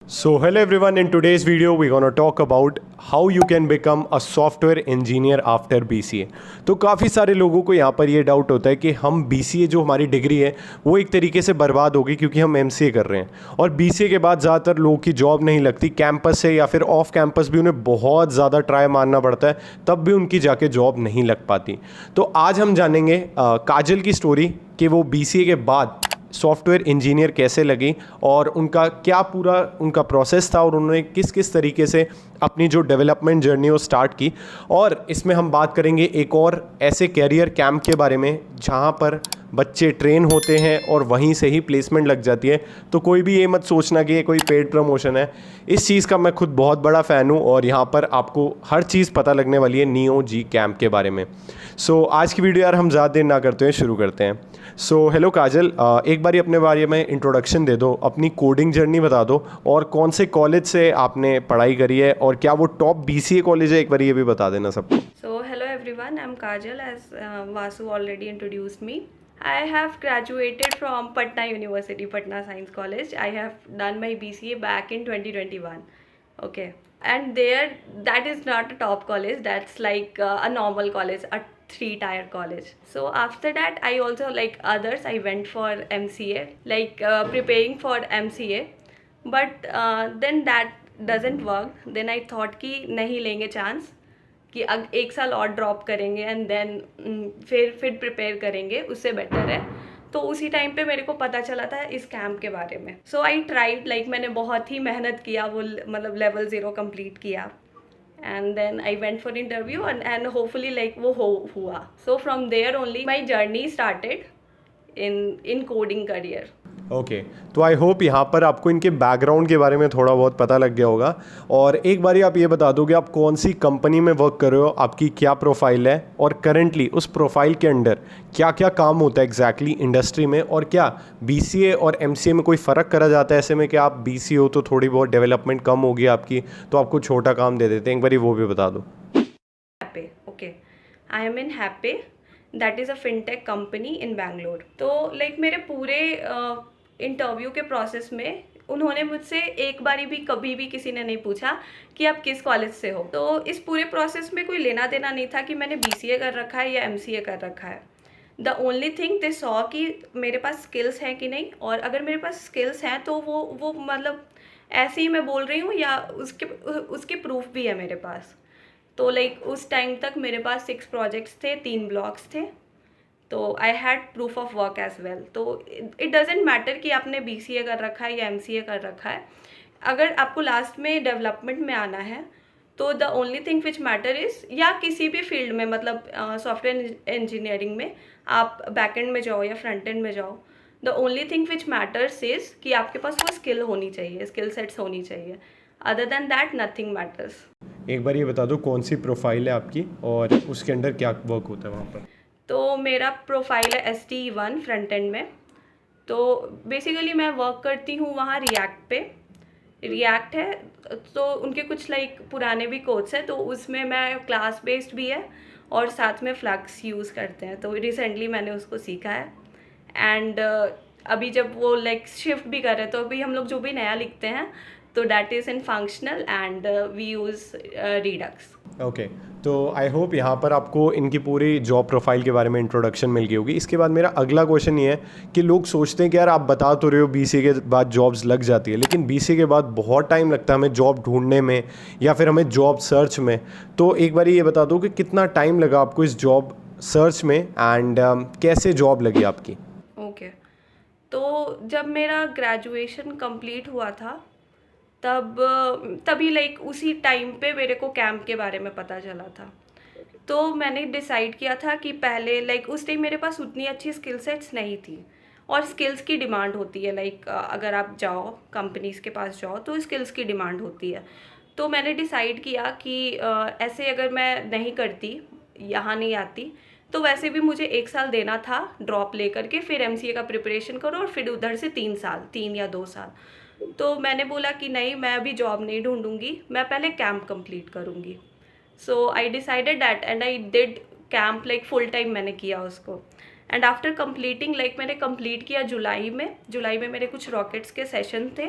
So hello everyone, in today's video we're going to talk about how you can become a software engineer after BCA। तो काफ़ी सारे लोगों को यहाँ पर ये डाउट होता है कि हम BCA जो हमारी डिग्री है वो एक तरीके से बर्बाद होगी क्योंकि हम MCA कर रहे हैं और BCA के बाद ज़्यादातर लोगों की जॉब नहीं लगती, कैंपस से या फिर ऑफ कैंपस भी उन्हें बहुत ज़्यादा ट्राई मारना पड़ता है, तब भी उनकी जाके जॉब नहीं लग पाती। तो आज हम जानेंगे काजल की स्टोरी कि वो BCA के बाद सॉफ्टवेयर इंजीनियर कैसे लगी और उनका क्या पूरा उनका प्रोसेस था और उन्होंने किस किस तरीके से अपनी जो डेवलपमेंट जर्नी वो स्टार्ट की। और इसमें हम बात करेंगे एक और ऐसे कैरियर कैंप के बारे में जहाँ पर बच्चे ट्रेन होते हैं और वहीं से ही प्लेसमेंट लग जाती है। तो कोई भी ये मत सोचना कि ये कोई पेड प्रमोशन है, इस चीज़ का मैं खुद बहुत बड़ा फ़ैन हूँ और यहाँ पर आपको हर चीज़ पता लगने वाली है नियो जी कैंप के बारे में। सो आज की वीडियो यार हम ज़्यादा देर ना करते हुए शुरू करते हैं। सो हेलो काजल, एक बारी अपने बारे में इंट्रोडक्शन दे दो, अपनी कोडिंग जर्नी बता दो और कौन से कॉलेज से आपने पढ़ाई करी है और क्या वो टॉप BCA कॉलेज है, एक बार ये भी बता देना सबको। So hello everyone, I'm Kajal as Vasu already introduced me. I have graduated from Patna University, Patna Science College. I have done my BCA back in 2021. Okay. And there, that is not a top college, that's like a normal college, a 3-tier college. So after that, I also, like others, I went for MCA, like preparing for MCA. But then that doesn't work. Then I thought कि नहीं लेंगे chance कि अब एक साल और drop करेंगे and then फिर प्रिपेयर करेंगे, उससे बेटर है। तो उसी टाइम पे मेरे को पता चला था इस कैंप के बारे में। सो आई ट्राइड, लाइक मैंने बहुत ही मेहनत किया, वो मतलब लेवल 0 कंप्लीट किया and then I went for interview and hopefully like वो हुआ। So from there only my journey started in coding career. Okay, तो आई होप यहाँ पर आपको इनके बैकग्राउंड के बारे में थोड़ा बहुत पता लग गया होगा। और एक बारी आप ये बता दो कि आप कौन सी कंपनी में वर्क कर रहे हो, आपकी क्या प्रोफाइल है और करंटली उस प्रोफाइल के अंडर क्या क्या काम होता है एग्जैक्टली इंडस्ट्री में, और क्या BCA और MCA में कोई फ़र्क करा जाता है ऐसे में कि आप BCA हो तो थोड़ी बहुत डेवलपमेंट कम होगी आपकी तो आपको छोटा काम दे देते हैं, एक बारी वो भी बता दो। Happy, okay, I am in happy, that is a fintech company इन बैंगलोर। तो लाइक मेरे पूरे इंटरव्यू के प्रोसेस में उन्होंने मुझसे एक बारी भी कभी भी किसी ने नहीं पूछा कि आप किस कॉलेज से हो। तो इस पूरे प्रोसेस में कोई लेना देना नहीं था कि मैंने BCA कर रखा है या MCA कर रखा है। The only thing they saw कि मेरे पास स्किल्स हैं कि नहीं, और अगर मेरे पास स्किल्स हैं तो वो मतलब ऐसे ही मैं बोल रही हूँ या उसके प्रूफ भी है मेरे पास। तो लाइक उस टाइम तक मेरे पास 6 प्रोजेक्ट्स थे, 3 ब्लॉग्स थे, तो I had proof of work as well. तो इट डजेंट मैटर कि आपने BCA कर रखा है या MCA कर रखा है, अगर आपको लास्ट में डेवलपमेंट में आना है तो the only thing which matter is, या किसी भी फील्ड में, मतलब सॉफ्टवेयर इंजीनियरिंग में आप बैकएंड में जाओ या फ्रंट एंड में जाओ, the only thing which matters is कि आपके पास वो स्किल होनी चाहिए, स्किल सेट्स होनी चाहिए। Other than that nothing matters. एक बार ये बता दो कौन सी प्रोफाइल है आपकी और उसके अंडर क्या वर्क होता है वहाँ पर। तो मेरा प्रोफाइल है STE1 फ्रंट एंड में। तो बेसिकली मैं वर्क करती हूँ वहाँ रिएक्ट पे। रिएक्ट है तो उनके कुछ लाइक पुराने भी कोड्स हैं, तो उसमें मैं क्लास बेस्ड भी है और साथ में फ्लक्स यूज़ करते हैं। तो रिसेंटली मैंने उसको सीखा है एंड अभी जब वो लाइक शिफ्ट भी कर रहे हैं तो अभी हम लोग जो भी नया लिखते हैं तो that is in functional and we use redux. Okay, तो आई होप यहाँ पर आपको इनकी पूरी जॉब प्रोफाइल के बारे में इंट्रोडक्शन मिल गई होगी। इसके बाद मेरा अगला क्वेश्चन ये है कि लोग सोचते हैं कि यार आप बता तो रहे हो BCA के बाद जॉब्स लग जाती है, लेकिन BCA के बाद बहुत टाइम लगता है हमें जॉब ढूंढने में या फिर हमें जॉब सर्च में। तो एक बार ये बता दो कि कितना टाइम लगा आपको इस जॉब सर्च में एंड कैसे जॉब लगी आपकी। ओके, तो जब मेरा ग्रेजुएशन कंप्लीट हुआ था तभी लाइक उसी टाइम पे मेरे को कैंप के बारे में पता चला था। तो मैंने डिसाइड किया था कि पहले लाइक उस टाइम मेरे पास उतनी अच्छी स्किल सेट्स नहीं थी और स्किल्स की डिमांड होती है, लाइक अगर आप जाओ कंपनीज़ के पास जाओ तो स्किल्स की डिमांड होती है। तो मैंने डिसाइड किया कि ऐसे अगर मैं नहीं करती, यहाँ नहीं आती, तो वैसे भी मुझे 1 साल देना था ड्रॉप ले करके, फिर MCA का प्रिपरेशन करो और फिर उधर से 3 साल, 3 या 2 साल। तो मैंने बोला कि नहीं, मैं अभी जॉब नहीं ढूंढूंगी, मैं पहले कैंप कंप्लीट करूंगी। So I decided that and I did camp, like full time मैंने किया उसको। एंड आफ्टर कंप्लीटिंग, लाइक मैंने कंप्लीट किया जुलाई में मेरे कुछ रॉकेट्स के सेशन थे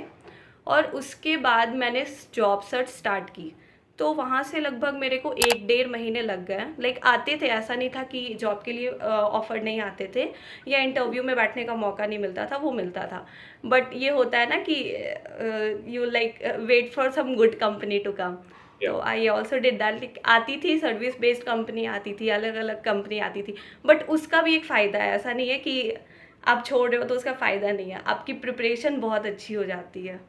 और उसके बाद मैंने जॉब सर्च स्टार्ट की। तो वहाँ से लगभग मेरे को 1 डेढ़ महीने लग गए। लाइक आते थे, ऐसा नहीं था कि जॉब के लिए ऑफ़र नहीं आते थे या इंटरव्यू में बैठने का मौका नहीं मिलता था, वो मिलता था। बट ये होता है ना कि you like wait for some good company to come. तो आई ऑल्सो डिड दैट। आती थी सर्विस बेस्ड कंपनी, आती थी अलग अलग कंपनी आती थी, बट उसका भी एक फ़ायदा है। ऐसा नहीं है कि आप छोड़ रहे हो तो उसका फ़ायदा नहीं है, आपकी प्रिपरेशन बहुत अच्छी हो जाती है।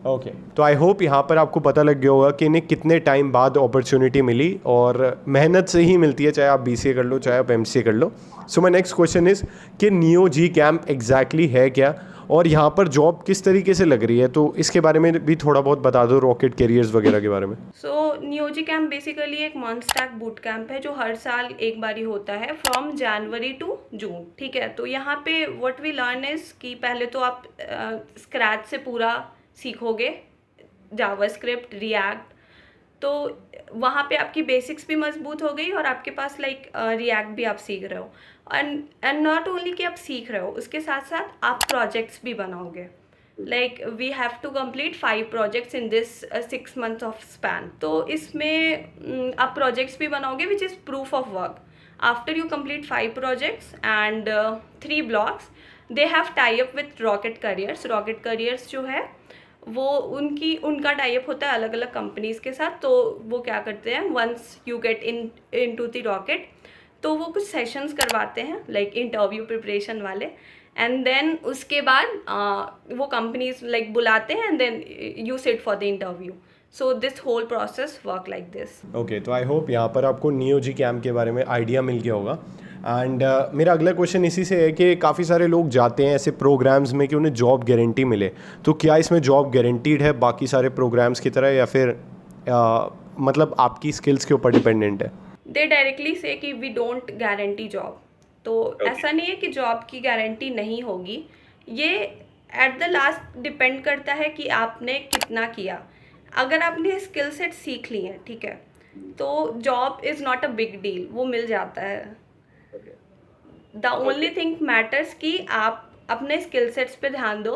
ओके, तो आई होप यहाँ पर आपको पता लग गया होगा कि इन्हें कितने टाइम बाद अपॉर्चुनिटी मिली, और मेहनत से ही मिलती है, चाहे आप BCA कर लो चाहे आप MCA कर लो। सो माई नेक्स्ट क्वेश्चन इज़ कि नियो जी कैम्प एग्जैक्टली है क्या, और यहाँ पर जॉब किस तरीके से लग रही है, तो इसके बारे में भी थोड़ा बहुत बता दो, रॉकेट कैरियर्स वगैरह के बारे में। सो नियोजी कैंप बेसिकली एक मंथ स्टैक बूट कैंप है जो हर साल एक बारी होता है फ्रॉम जनवरी टू जून। ठीक है, तो यहाँ पे व्हाट वी लर्न इज कि पहले तो आप स्क्रैच से पूरा सीखोगे, जावास्क्रिप्ट, रिएक्ट। तो वहाँ पे आपकी बेसिक्स भी मजबूत हो गई और आपके पास लाइक रिएक्ट भी आप सीख रहे हो। एंड नॉट ओनली कि आप सीख रहे हो, उसके साथ साथ आप प्रोजेक्ट्स भी बनाओगे। Like we have to complete 5 projects in this 6 months of span. तो इसमें आप प्रोजेक्ट्स भी बनाओगे which is proof of work. After you complete 5 projects and 3 blogs, they have tie up with rocket careers. Rocket careers जो है वो उनका tie up होता है अलग अलग कंपनीज़ के साथ। तो वो क्या करते हैं, once you get into the rocket, तो वो कुछ सेशंस करवाते हैं लाइक इंटरव्यू प्रिपरेशन वाले। एंड देन उसके बाद वो कंपनीज लाइक बुलाते हैं and then you sit for the interview. So this whole process work like this. Okay, तो आई होप यहाँ पर आपको नियो जी कैम्प के बारे में आइडिया मिल गया होगा। एंड मेरा अगला क्वेश्चन इसी से है कि काफ़ी सारे लोग जाते हैं ऐसे प्रोग्राम्स में कि उन्हें जॉब गारंटी मिले, तो क्या इसमें जॉब गारंटीड है बाकी सारे प्रोग्राम्स की तरह, या फिर मतलब आपकी स्किल्स के ऊपर डिपेंडेंट है? दे डायरेक्टली से कि वी डोंट गारंटी जॉब। तो ऐसा नहीं है कि जॉब की गारंटी नहीं होगी, ये एट द लास्ट डिपेंड करता है कि आपने कितना किया। अगर आपने स्किल सेट सीख ली है, ठीक है, तो job is not a big deal, वो मिल जाता है। द ओनली थिंग मैटर्स कि आप अपने स्किल सेट्स पे ध्यान दो,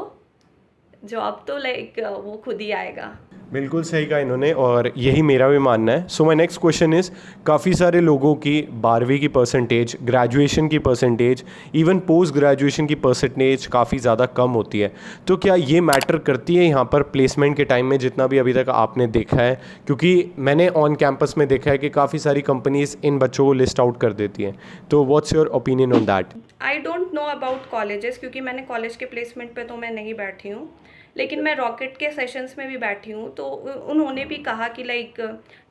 जॉब तो लाइक वो खुद ही आएगा। बिल्कुल सही कहा इन्होंने, और यही मेरा भी मानना है। सो माई नेक्स्ट क्वेश्चन इज़, काफ़ी सारे लोगों की 12वीं की परसेंटेज, ग्रेजुएशन की परसेंटेज, इवन पोस्ट ग्रेजुएशन की परसेंटेज काफ़ी ज़्यादा कम होती है। तो क्या ये मैटर करती है यहाँ पर प्लेसमेंट के टाइम में, जितना भी अभी तक आपने देखा है? क्योंकि मैंने ऑन कैंपस में देखा है कि काफ़ी सारी कंपनीज इन बच्चों को लिस्ट आउट कर देती हैं। तो what's your opinion on that? I don't know about colleges, क्योंकि मैंने कॉलेज के प्लेसमेंट पे तो मैं नहीं बैठी हूँ, लेकिन मैं रॉकेट के सेशंस में भी बैठी हूँ। तो उन्होंने भी कहा कि लाइक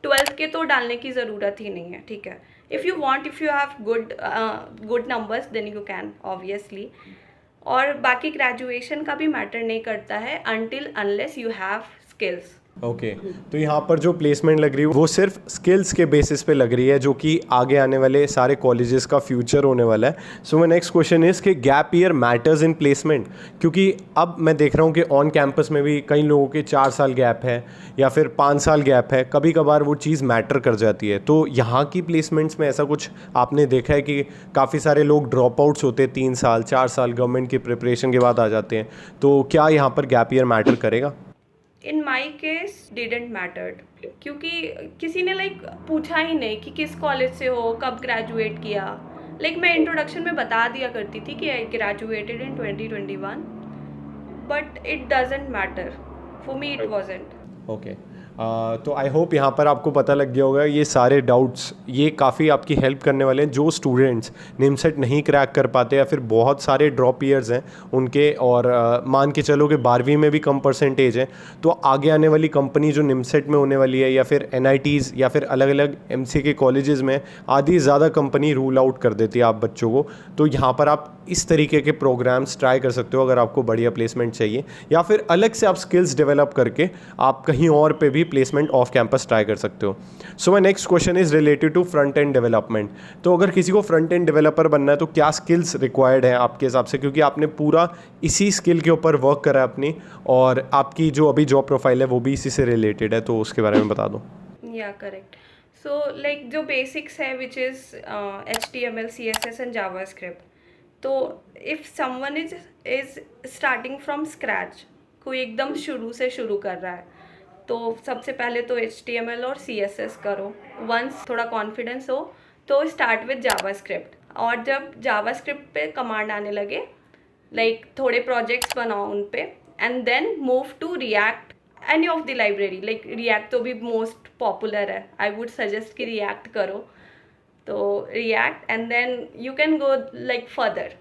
12th के तो डालने की ज़रूरत ही नहीं है। ठीक है, if you have good numbers then you can obviously. और बाकी ग्रेजुएशन का भी मैटर नहीं करता है until unless you have skills. Okay, तो यहाँ पर जो प्लेसमेंट लग रही है वो सिर्फ स्किल्स के बेसिस पे लग रही है, जो कि आगे आने वाले सारे कॉलेजेस का फ्यूचर होने वाला है। So my next question is कि gap year matters in placement, क्योंकि अब मैं देख रहा हूँ कि ऑन कैंपस में भी कई लोगों के 4 साल गैप है या फिर 5 साल गैप है, कभी कभार वो चीज़ मैटर कर जाती है। तो यहाँ की प्लेसमेंट्स में ऐसा कुछ आपने देखा है कि काफ़ी सारे लोग ड्रॉप आउट्स होते हैं, 3 साल 4 साल गवर्नमेंट की प्रिपरेशन के बाद आ जाते हैं, तो क्या यहाँ पर गैप ईयर मैटर करेगा? इन माई केस डिडेंट मैटर्ड, क्योंकि किसी ने लाइक पूछा ही नहीं कि किस कॉलेज से हो, कब ग्रेजुएट किया। लाइक मैं इंट्रोडक्शन में बता दिया करती थी कि I graduated in 2021, but it doesn't matter for me, it wasn't. Okay, तो आई होप यहाँ पर आपको पता लग गया होगा ये सारे डाउट्स, ये काफ़ी आपकी हेल्प करने वाले हैं जो स्टूडेंट्स निमसेट नहीं क्रैक कर पाते या फिर बहुत सारे ड्रॉप ईयर्स हैं उनके, और मान के चलो कि 12वीं में भी कम परसेंटेज है, तो आगे आने वाली कंपनी जो निमसेट में होने वाली है या फिर NITs या फिर अलग अलग MCA के कॉलेजेस में आधी ज़्यादा कंपनी रूल आउट कर देती है आप बच्चों को। तो यहाँ पर आप इस तरीके के प्रोग्राम्स ट्राई कर सकते हो अगर आपको बढ़िया प्लेसमेंट चाहिए, या फिर अलग से आप स्किल्स डेवलप करके आप कहीं और पे भी प्लेसमेंट ऑफ कैंपस ट्राई कर सकते हो। So my next question is related to front end development. तो अगर किसी को फ्रंट एंड डेवलपर बनना है तो क्या स्किल्स रिक्वायर्ड है आपके हिसाब से, क्योंकि आपने पूरा इसी स्किल के ऊपर वर्क करा है अपनी, और आपकी जो अभी जॉब प्रोफाइल है वो भी इसी से रिलेटेड है, तो उसके बारे में बता दो। या करेक्ट। सो लाइक जो बेसिक्स है which is HTML, CSS and JavaScript. तो if someone is starting from scratch, कोई एकदम शुरू से शुरू कर रहा है तो सबसे पहले तो HTML और CSS करो। वंस थोड़ा कॉन्फिडेंस हो तो स्टार्ट विद जावास्क्रिप्ट, और जब जावास्क्रिप्ट पे कमांड आने लगे लाइक थोड़े प्रोजेक्ट्स बनाओ उन पे, and then move to React, any of the library. Like React तो भी मोस्ट पॉपुलर है, आई वुड सजेस्ट कि रिएक्ट करो। तो React and then you can go like further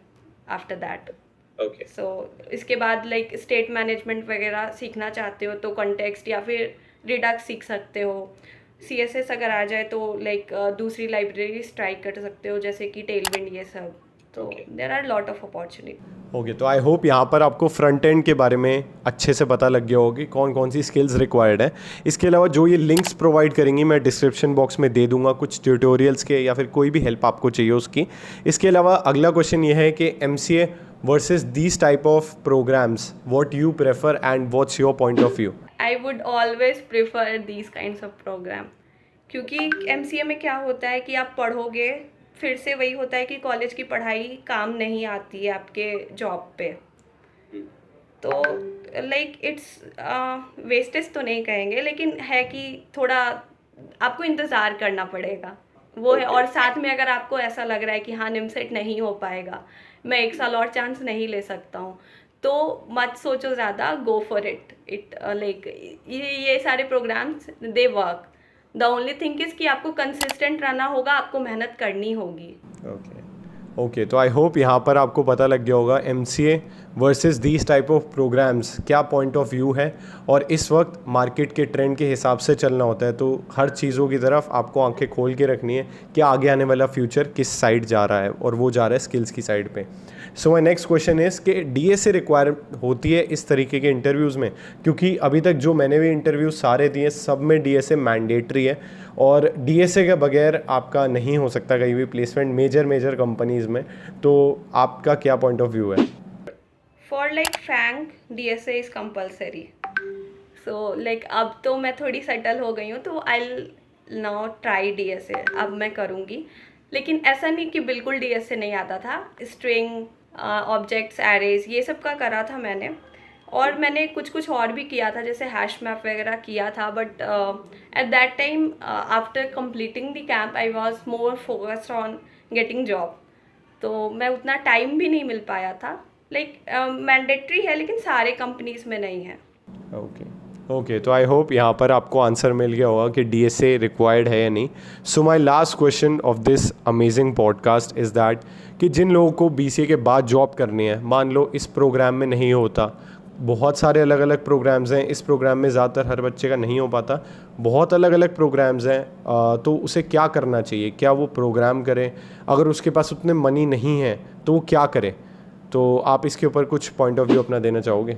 after that. Okay. So इसके बाद लाइक स्टेट मैनेजमेंट वगैरह सीखना चाहते हो तो कॉन्टेक्स्ट या फिर रिडक्स सीख सकते हो। CSS अगर आ जाए तो लाइक दूसरी लाइब्रेरीज ट्राई कर सकते हो जैसे कि टेलविंड, ये सब। तो there are lot of opportunity. Okay, तो आई होप यहाँ पर आपको फ्रंट एंड के बारे में अच्छे से पता लग गया होगा कि कौन कौन सी स्किल्स रिक्वायर्ड है। इसके अलावा जो ये लिंक्स प्रोवाइड करेंगी मैं डिस्क्रिप्शन बॉक्स में दे दूंगा, कुछ ट्यूटोरियल्स के या फिर कोई भी हेल्प आपको चाहिए उसकी। इसके अलावा अगला क्वेश्चन ये है कि MCA versus these type of programs, what you prefer and what's your point of view? I would always prefer these kinds of program, क्योंकि MCA में क्या होता है कि आप पढ़ोगे, फिर से वही होता है कि कॉलेज की पढ़ाई काम नहीं आती है आपके जॉब पे। तो लाइक इट्स वेस्टेज तो नहीं कहेंगे, लेकिन है कि थोड़ा आपको इंतज़ार करना पड़ेगा वो है। और साथ में अगर आपको ऐसा लग रहा है कि हाँ निमसेट नहीं हो पाएगा, मैं 1 साल और चांस नहीं ले सकता हूँ, तो मत सोचो ज़्यादा, गो फॉर इट लाइक ये सारे programs they work. The only thing is कि आपको कंसिस्टेंट रहना होगा, आपको मेहनत करनी होगी। ओके, तो आई होप यहाँ पर आपको पता लग गया होगा MCA versus these type of programs क्या पॉइंट ऑफ व्यू है। और इस वक्त मार्केट के ट्रेंड के हिसाब से चलना होता है, तो हर चीज़ों की तरफ आपको आंखें खोल के रखनी है कि आगे आने वाला फ्यूचर किस साइड जा रहा है, और वो जा रहा है स्किल्स की साइड पे। सो माई नेक्स्ट क्वेश्चन इज़ कि DSA रिक्वायर होती है इस तरीके के इंटरव्यूज़ में? क्योंकि अभी तक जो मैंने भी इंटरव्यू सारे दिए सब में DSA मैंडेटरी है, और DSA के बगैर आपका नहीं हो सकता कहीं भी प्लेसमेंट मेजर कंपनीज़ में। तो आपका क्या पॉइंट ऑफ व्यू है? फॉर लाइक फैंक DSA is compulsory. So like अब तो मैं थोड़ी सेटल हो गई हूँ, तो आई नाउ ट्राई DSA, अब मैं करूँगी। लेकिन ऐसा नहीं कि बिल्कुल DSA नहीं आता था। स्ट्रिंग, ऑब्जेक्ट्स, एरेज, ये सब का करा था मैंने, और मैंने कुछ और भी किया था जैसे हैश मैप वगैरह किया था। But at that time after completing the camp I was more focused on getting job, तो मैं उतना टाइम भी नहीं मिल पाया था। लाइक मैंडेटरी है लेकिन सारे कंपनीज में नहीं है। ओके, तो आई होप यहाँ पर आपको आंसर मिल गया होगा कि DSA रिक्वायर्ड है या नहीं। So my last question of this amazing podcast is that कि जिन लोगों को BCA के बाद जॉब करनी है, मान लो इस प्रोग्राम में नहीं होता, बहुत सारे अलग अलग प्रोग्राम्स हैं, इस प्रोग्राम में ज़्यादातर हर बच्चे का नहीं हो पाता, बहुत अलग अलग प्रोग्राम्स हैं, तो उसे क्या करना चाहिए? क्या वो प्रोग्राम करे? अगर उसके पास उतने मनी नहीं है तो वो क्या करे? तो आप इसके ऊपर कुछ पॉइंट ऑफ व्यू अपना देना चाहोगे?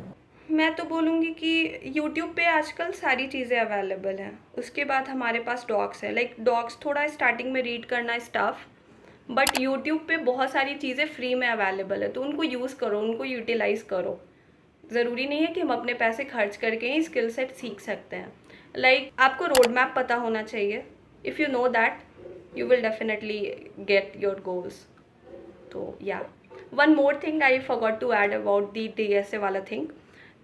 मैं तो बोलूँगी कि YouTube पे आजकल सारी चीज़ें अवेलेबल हैं। उसके बाद हमारे पास डॉक्स है, लाइक डॉक्स थोड़ा स्टार्टिंग में रीड करना स्टफ, बट YouTube पे बहुत सारी चीज़ें फ्री में अवेलेबल है, तो उनको यूज़ करो, उनको यूटिलाइज़ करो। ज़रूरी नहीं है कि हम अपने पैसे खर्च करके ही स्किल सेट सीख सकते हैं। लाइक आपको रोड मैप पता होना चाहिए। If you know that you will definitely get your goals. तो या one more thing I forgot to add about the DSA वाला थिंग।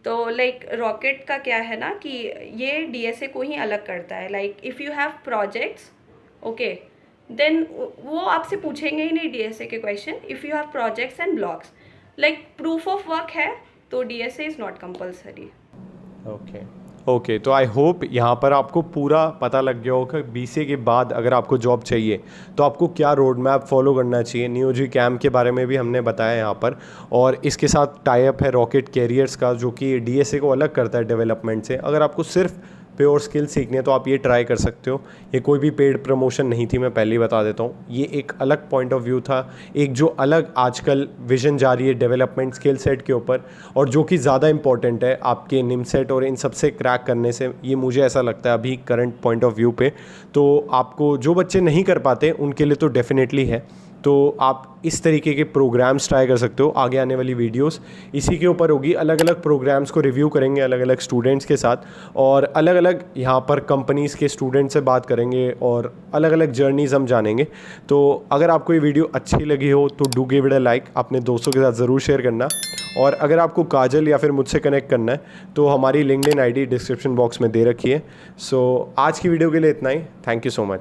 तो लाइक रॉकेट का क्या है ना कि ये DSA को ही अलग करता है। Like if you have projects, okay, then वो आपसे पूछेंगे ही नहीं DSA के question. If you have projects and blogs, like proof of work है, तो DSA is not compulsory. Okay, तो आई होप यहाँ पर आपको पूरा पता लग गया होगा BCA के बाद अगर आपको जॉब चाहिए तो आपको क्या रोड मैप फॉलो करना चाहिए। नियोजी कैम्प के बारे में भी हमने बताया यहाँ पर, और इसके साथ टाई अप है रॉकेट कैरियर्स का, जो कि DSA को अलग करता है डेवलपमेंट से। अगर आपको सिर्फ प्योर स्किल सीखनी है तो आप ये ट्राई कर सकते हो। ये कोई भी पेड प्रमोशन नहीं थी, मैं पहले ही बता देता हूँ। ये एक अलग पॉइंट ऑफ व्यू था, एक जो अलग आजकल विजन जा रही है डेवलपमेंट स्किल सेट के ऊपर, और जो कि ज़्यादा इंपॉर्टेंट है आपके निमसेट और इन सबसे क्रैक करने से। ये मुझे ऐसा लगता है अभी करंट पॉइंट ऑफ व्यू पे। तो आपको जो बच्चे नहीं कर पाते उनके लिए तो डेफिनेटली है, तो आप इस तरीके के प्रोग्राम्स ट्राई कर सकते हो। आगे आने वाली वीडियोस इसी के ऊपर होगी, अलग अलग प्रोग्राम्स को रिव्यू करेंगे अलग अलग स्टूडेंट्स के साथ, और अलग अलग यहाँ पर कंपनीज़ के स्टूडेंट से बात करेंगे और अलग अलग जर्नीज़ हम जानेंगे। तो अगर आपको ये वीडियो अच्छी लगी हो तो do give it a like, अपने दोस्तों के साथ ज़रूर शेयर करना। और अगर आपको काजल या फिर मुझसे कनेक्ट करना है तो हमारी लिंक्डइन आईडी डिस्क्रिप्शन बॉक्स में दे रखी है। सो आज की वीडियो के लिए इतना ही। Thank you so much.